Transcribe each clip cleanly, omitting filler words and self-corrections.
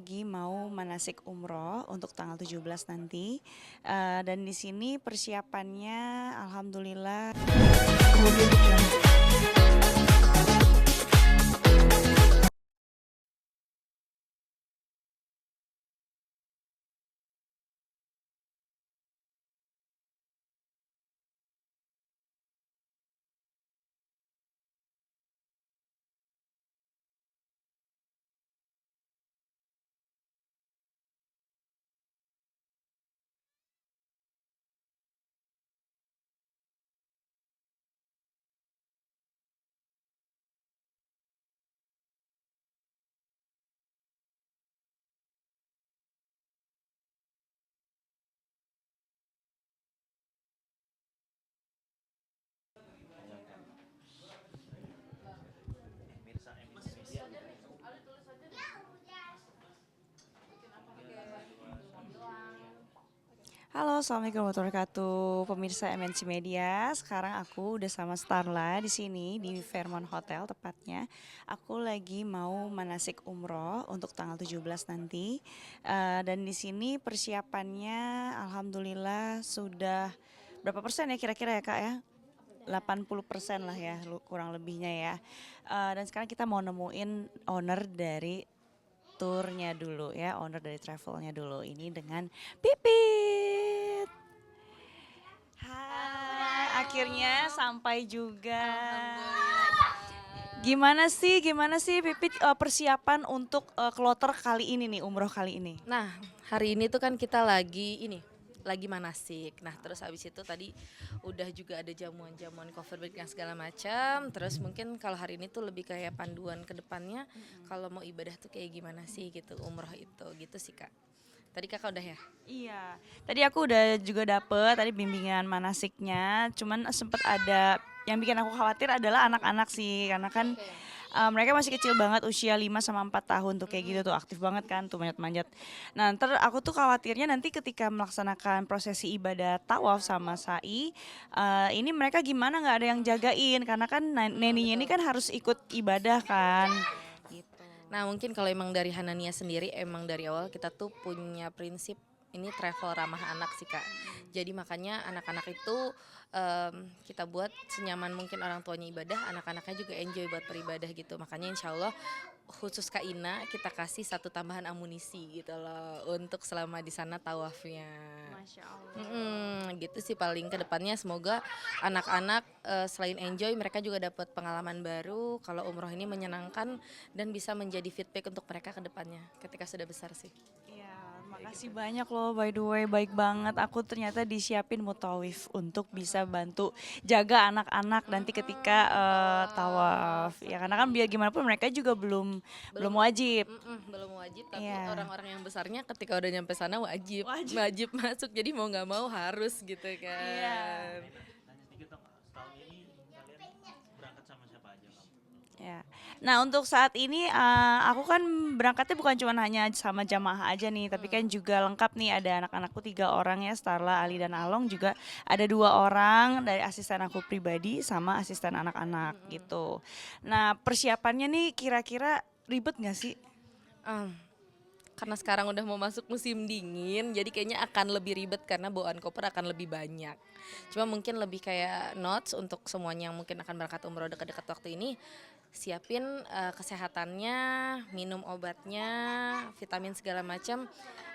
lagi mau manasik umroh untuk tanggal 17 nanti. Dan di sini persiapannya alhamdulillah. Halo, assalamualaikum warahmatullahi wabarakatuh, pemirsa MNC Media. Sekarang aku udah sama Starla di sini di Fairmont Hotel tepatnya. Aku lagi mau manasik umroh untuk tanggal 17 nanti. Dan di sini persiapannya alhamdulillah sudah berapa persen ya kira-kira ya Kak ya? 80% lah ya kurang lebihnya ya. Dan sekarang kita mau nemuin owner dari turnya dulu ya, owner dari travelnya dulu. Ini dengan Pipit. Hai, akhirnya sampai juga. Gimana sih Pipit persiapan untuk kloter kali ini nih, umroh kali ini? Nah, hari ini tuh kan kita lagi manasik. Nah, terus habis itu tadi udah juga ada jamuan-jamuan cover break yang segala macam. Terus mungkin kalau hari ini tuh lebih kayak panduan ke depannya kalau mau ibadah tuh kayak gimana sih gitu, umroh itu gitu sih, Kak. Tadi Kakak udah ya? Iya, tadi aku udah juga dapet tadi bimbingan manasiknya, cuman sempet ada yang bikin aku khawatir adalah anak-anak sih, karena kan mereka masih kecil banget, usia 5 sama 4 tahun tuh kayak gitu tuh, aktif banget kan tuh manjat-manjat. Nah, ntar aku tuh khawatirnya nanti ketika melaksanakan prosesi ibadah tawaf sama sa'i, ini mereka gimana nggak ada yang jagain, karena kan neninya ini Betul. kan harus ikut ibadah kan. Gitu. Nah, mungkin kalau emang dari Hanania sendiri, emang dari awal kita tuh punya prinsip ini travel ramah anak sih, Kak. Jadi makanya anak-anak itu kita buat senyaman mungkin orang tuanya ibadah, anak-anaknya juga enjoy buat beribadah gitu. Makanya insya Allah khusus Kak Ina kita kasih satu tambahan amunisi gitu loh untuk selama di sana tawafnya. Masya Allah. Gitu sih paling kedepannya semoga anak-anak selain enjoy mereka juga dapat pengalaman baru kalau umroh ini menyenangkan dan bisa menjadi feedback untuk mereka kedepannya ketika sudah besar sih. Iya, makasih banyak loh by the way, baik banget. Aku ternyata disiapin mutawif untuk bisa bantu jaga anak-anak nanti ketika tawaf. Ya karena kan biar gimana pun mereka juga belum belum belum wajib. belum wajib tapi Iya. orang-orang yang besarnya ketika udah nyampe sana wajib Wajib. wajib masuk jadi mau nggak mau harus gitu Iya. kan. Ya. Nah, untuk saat ini aku kan berangkatnya bukan cuma hanya sama jamaah aja nih, tapi kan juga lengkap nih ada anak-anakku 3 orang ya, Starla, Ali dan Along juga ada 2 orang dari asisten aku pribadi sama asisten anak-anak gitu. Nah, persiapannya nih kira-kira ribet nggak sih? Em, karena sekarang udah mau masuk musim dingin, jadi kayaknya akan lebih ribet karena bawaan koper akan lebih banyak. Cuma mungkin lebih kayak notes untuk semuanya yang mungkin akan berangkat umroh dekat-dekat waktu ini, siapin kesehatannya, minum obatnya, vitamin segala macam.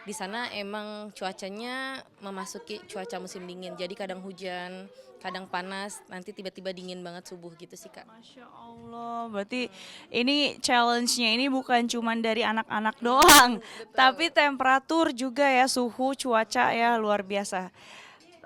Di sana emang cuacanya memasuki cuaca musim dingin, jadi kadang hujan, kadang panas, nanti tiba-tiba dingin banget subuh gitu sih, Kak. Masya Allah, berarti ini challenge-nya ini bukan cuma dari anak-anak doang, tapi Betul. temperatur juga ya, suhu, cuaca ya luar biasa.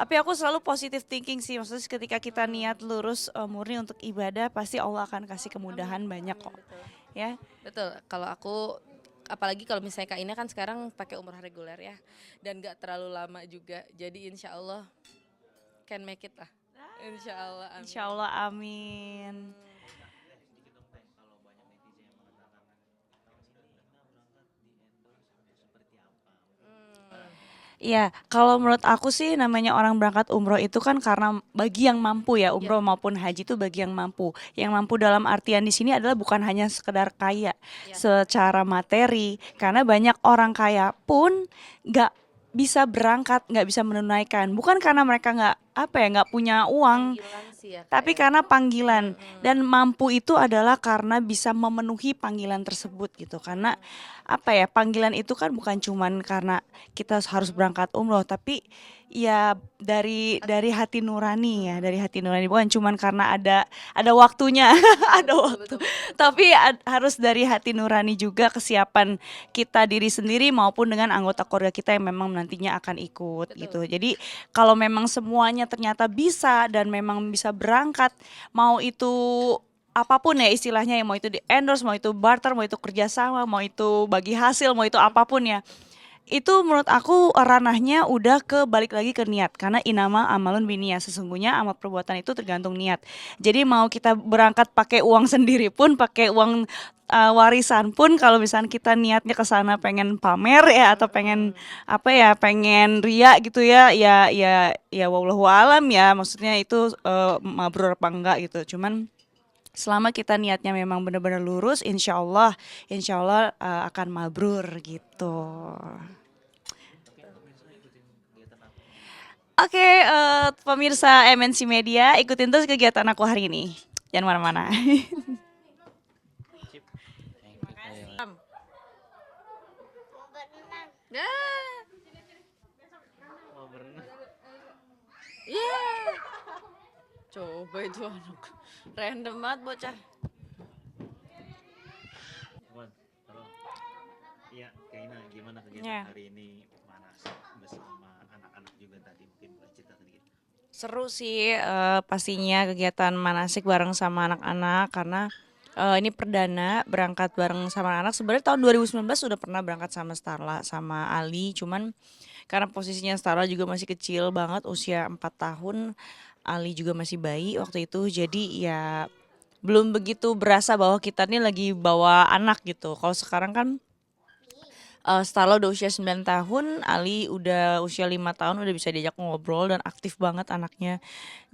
Tapi aku selalu positive thinking sih, maksudnya ketika kita niat lurus murni untuk ibadah, pasti Allah akan kasih kemudahan banyak kok. Betul. Ya, Betul, kalau aku apalagi kalau misalnya Kak Ina kan sekarang pakai umroh reguler ya dan gak terlalu lama juga jadi insya Allah can make it lah, insya Allah insya amin. Allah amin. Iya, kalau menurut aku sih namanya orang berangkat umroh itu kan karena bagi yang mampu ya, Iya, umroh maupun haji itu bagi yang mampu. Yang mampu dalam artian di sini adalah bukan hanya sekedar kaya iya, secara materi, karena banyak orang kaya pun nggak bisa berangkat, nggak bisa menunaikan. Bukan karena mereka nggak apa ya, nggak punya uang, panggilan sih ya Kak tapi ya. karena panggilan. Mm-mm. Dan mampu itu adalah karena bisa memenuhi panggilan tersebut gitu. Karena apa ya, panggilan itu kan bukan cuman karena kita harus berangkat umroh, tapi ya dari hati nurani ya, dari hati nurani, bukan cuman karena ada waktunya, Iya, ada betul waktu. betul betul betul. Tapi harus dari hati nurani juga, kesiapan kita diri sendiri maupun dengan anggota keluarga kita yang memang nantinya akan ikut Betul. gitu. Jadi kalau memang semuanya ternyata bisa dan memang bisa berangkat, mau itu apapun ya istilahnya, ya mau itu di endorse, mau itu barter, mau itu kerjasama, mau itu bagi hasil, mau itu apapun ya, itu menurut aku ranahnya udah ke balik lagi ke niat, karena inama amalun biniyah, sesungguhnya amal perbuatan itu tergantung niat. Jadi mau kita berangkat pakai uang sendiri pun, pakai uang warisan pun, kalau misalnya kita niatnya ke sana pengen pamer ya, atau pengen Mm-mm. apa ya, pengen ria gitu ya, ya wallahu alam ya, maksudnya itu mabrur apa enggak gitu. Cuman selama kita niatnya memang benar-benar lurus, insya Allah akan mabrur gitu. Oke, pemirsa ikutin kegiatan aku hari ini. Oke, pemirsa MNC Media, ikutin terus kegiatan aku hari ini. Jangan mana-mana. Sip. Thank you Kak Yola. Ah, Mau berenang? iya. Coba itu anak random banget bocah. Wan, halo. Iya, Kaina, gimana kegiatan Ya, hari ini manasik bersama anak-anak juga tadi? Mungkin boleh cerita sedikit. seru sih pastinya kegiatan manasik bareng sama anak-anak, karena ini perdana berangkat bareng sama anak. Sebenarnya tahun 2019 sudah pernah berangkat sama Starla sama Ali, cuman karena posisinya Starla juga masih kecil banget, usia 4 tahun, Ali juga masih bayi waktu itu. Jadi ya belum begitu berasa bahwa kita nih lagi bawa anak gitu. Kalau sekarang kan Starla udah usia 9 tahun, Ali udah usia 5 tahun, udah bisa diajak ngobrol dan aktif banget anaknya.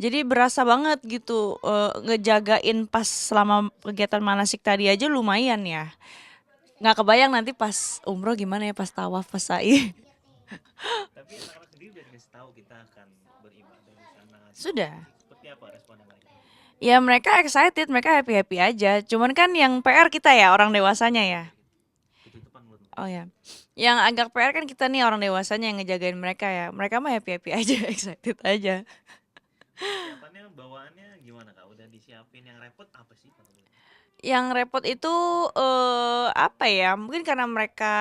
Jadi berasa banget gitu, ngejagain pas selama kegiatan manasik tadi aja lumayan ya. Nggak kebayang nanti pas umroh gimana ya, pas tawaf, pas sa'i. Tapi anak-anak sendiri udah dikasih tahu kita akan beribadah di sana atau Sudah. seperti apa responnya mereka? Ya mereka excited, mereka happy-happy aja. Cuman kan yang PR kita ya, orang dewasanya ya. PR gitu. Ketutupan mulutmu. Oh ya, yang agak PR kan kita nih orang dewasanya yang ngejagain mereka ya. Mereka mah happy-happy aja, excited aja. Persiapannya, bawaannya gimana Kak? Udah disiapin, yang repot apa sih kalau boleh tahu? Yang repot itu apa ya? Mungkin karena mereka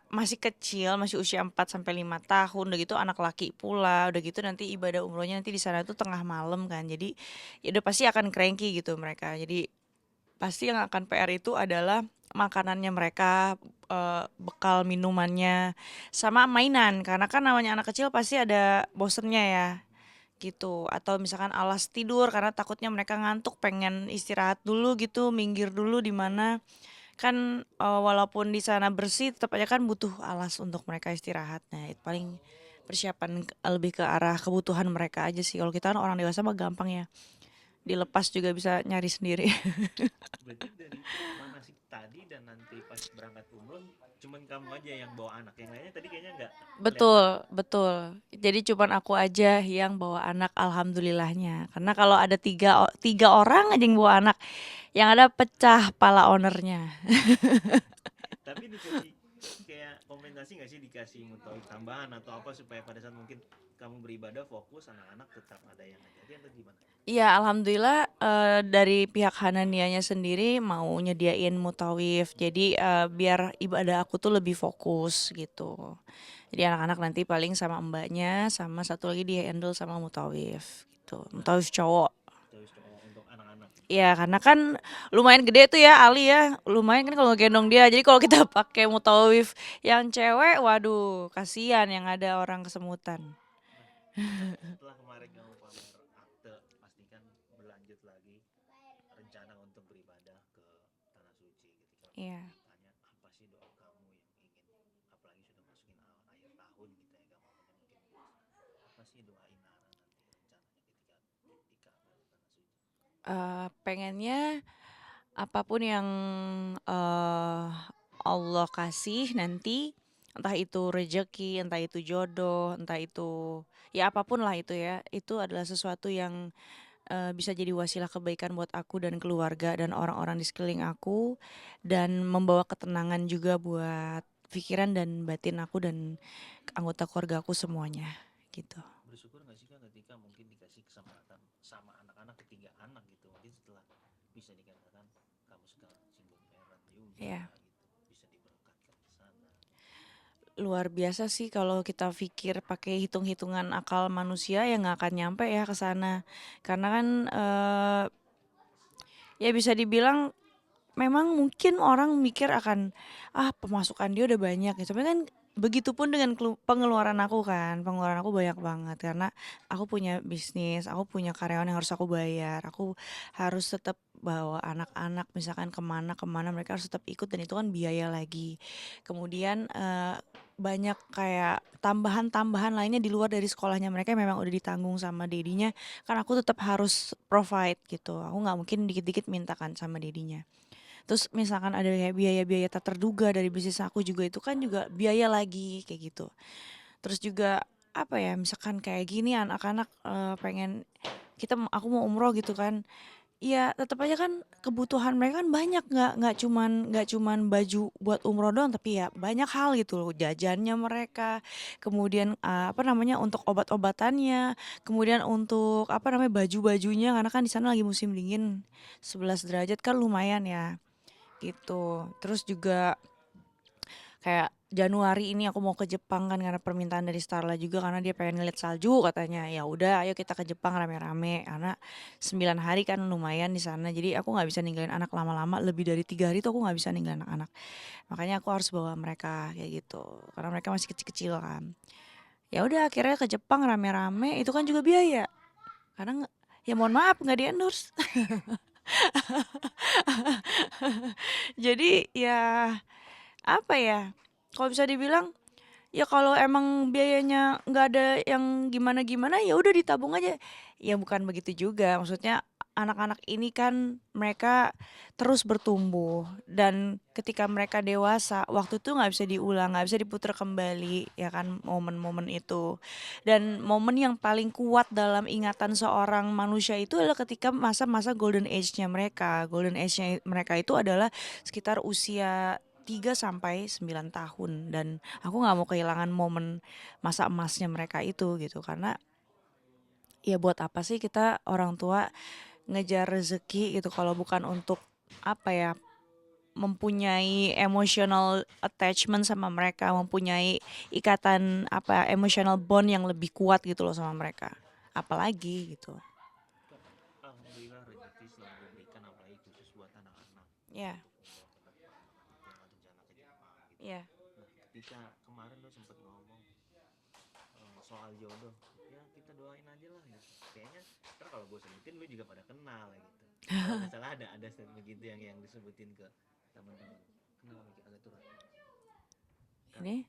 masih kecil, masih usia 4 sampai 5 tahun, udah gitu anak laki pula, udah gitu nanti ibadah umrohnya nanti di sana tuh tengah malam kan. Jadi ya udah pasti akan cranky gitu mereka. Jadi pasti yang akan PR itu adalah makanannya mereka, bekal minumannya, sama mainan. Karena kan namanya anak kecil pasti ada bosennya ya, gitu. Atau misalkan alas tidur karena takutnya mereka ngantuk, pengen istirahat dulu gitu, minggir dulu di mana. Kan walaupun di sana bersih, tetap aja kan butuh alas untuk mereka istirahat. Nah, itu paling persiapan lebih ke arah kebutuhan mereka aja sih. Kalau kita kan orang dewasa mah gampang ya. Dilepas juga bisa nyari sendiri. Berarti dari manasik tadi dan nanti pas berangkat umroh cuman kamu aja yang bawa anak, yang lainnya tadi kayaknya nggak kelihatan. Betul, betul. Jadi cuman aku aja yang bawa anak, alhamdulillahnya. Karena kalau ada tiga orang aja yang bawa anak, yang ada pecah pala ownernya. Tapi dikasih kayak kompensasi nggak sih, dikasih mutawif tambahan atau apa supaya pada saat mungkin kamu beribadah fokus, anak-anak tetap ada yang ngajarin atau gimana? Iya, alhamdulillah dari pihak Hananianya sendiri mau nyediain mutawif. Jadi biar ibadah aku tuh lebih fokus gitu. Jadi anak-anak nanti paling sama mbaknya, sama satu lagi di handle sama mutawif gitu. Nah, Mutawif cowok. mutawif cowok untuk anak-anak. Iya, karena kan lumayan gede tuh ya Ali ya. Lumayan kan kalau ngegendong dia. Jadi kalau kita pakai mutawif yang cewek, waduh, kasihan yang ada orang kesemutan. Nah, kan setelah kemarin kamu pamer akte, pastikan berlanjut lagi rencana untuk beribadah ke tanah suci. Ketika Iya. ditanya apa sih doa kamu yang ingin, apalagi sudah masukin akhir tahun gitu ya, kamu Apa sih doain Nara nanti rencananya ketika nikah melakukan itu? Pengennya apapun yang eh, Allah kasih nanti, entah itu rejeki, entah itu jodoh, entah itu ya apapun lah itu ya, itu adalah sesuatu yang bisa jadi wasilah kebaikan buat aku dan keluarga dan orang-orang di sekeliling aku, dan membawa ketenangan juga buat pikiran dan batin aku dan anggota keluarga aku semuanya gitu. Bersyukur nggak sih Kak ketika mungkin dikasih kesempatan sama anak-anak ketiga anak gitu, mungkin setelah bisa dikatakan kamu sekarang single parent juga Ya, gitu, bisa diberkatkan ke sana. luar biasa sih kalau kita pikir pakai hitung-hitungan akal manusia ya nggak akan nyampe ya ke sana. Karena kan ya bisa dibilang memang mungkin orang mikir akan pemasukan dia udah banyak gitu. Tapi kan begitupun dengan pengeluaran aku kan. Pengeluaran aku banyak banget karena aku punya bisnis, aku punya karyawan yang harus aku bayar. Aku harus tetap bawa anak-anak misalkan kemana-kemana mereka harus tetap ikut dan itu kan biaya lagi. Kemudian banyak kayak tambahan-tambahan lainnya di luar dari sekolahnya mereka yang memang udah ditanggung sama dedinya, kan aku tetap harus provide gitu. Aku nggak mungkin dikit-dikit mintakan sama dedinya. Terus misalkan ada kayak biaya-biaya tak terduga dari bisnis aku juga, itu kan juga biaya lagi kayak gitu. Terus juga apa ya, misalkan kayak gini anak-anak pengen aku mau umroh gitu kan. Iya, tetap aja kan kebutuhan mereka kan banyak, nggak cuman baju buat umroh doang, tapi ya banyak hal gitu loh, jajannya mereka, kemudian apa namanya untuk obat-obatannya, kemudian untuk apa namanya baju-bajunya karena kan di sana lagi musim dingin, 11 derajat kan lumayan ya gitu. Terus juga kayak Januari ini aku mau ke Jepang kan karena permintaan dari Starla juga karena dia pengen ngeliat salju katanya. Ya udah, ayo kita ke Jepang rame-rame karena 9 hari kan lumayan di sana. Jadi aku nggak bisa ninggalin anak lama-lama, lebih dari 3 hari tuh aku nggak bisa ninggalin anak-anak. Makanya aku harus bawa mereka kayak gitu karena mereka masih kecil-kecil kan. Ya udah akhirnya ke Jepang rame-rame, itu kan juga biaya. Karena ya mohon maaf nggak di endorse. Jadi ya apa ya? Kalau bisa dibilang ya kalau emang biayanya nggak ada yang gimana-gimana ya udah ditabung aja. Ya bukan begitu juga. Maksudnya anak-anak ini kan mereka terus bertumbuh dan ketika mereka dewasa waktu itu nggak bisa diulang, nggak bisa diputar kembali ya kan momen-momen itu. Dan momen yang paling kuat dalam ingatan seorang manusia itu adalah ketika masa-masa golden age-nya mereka. Golden age-nya mereka itu adalah sekitar usia 3 sampai 9 tahun, dan aku nggak mau kehilangan momen masa emasnya mereka itu gitu. Karena ya buat apa sih kita orang tua ngejar rezeki gitu kalau bukan untuk apa ya, mempunyai emotional attachment sama mereka, mempunyai ikatan apa emotional bond yang lebih kuat gitu loh sama mereka, apalagi gitu Kak, alhamdulillah rezeki selalu diberikan apalagi khusus buat anak-anak ya. untuk umroh ke depan apalagi yang rencana ke Jepang gitu. Ya, Nah ketika kemarin lo sempet ngomong soal jodoh, ya kita doain aja lah gitu. Kayaknya ntar kalau gue sebutin lu juga pada kenal ya gitu. Kalau nggak salah ada statement gitu yang disebutin ke teman-teman. Kenapa agak turun? Kak, ini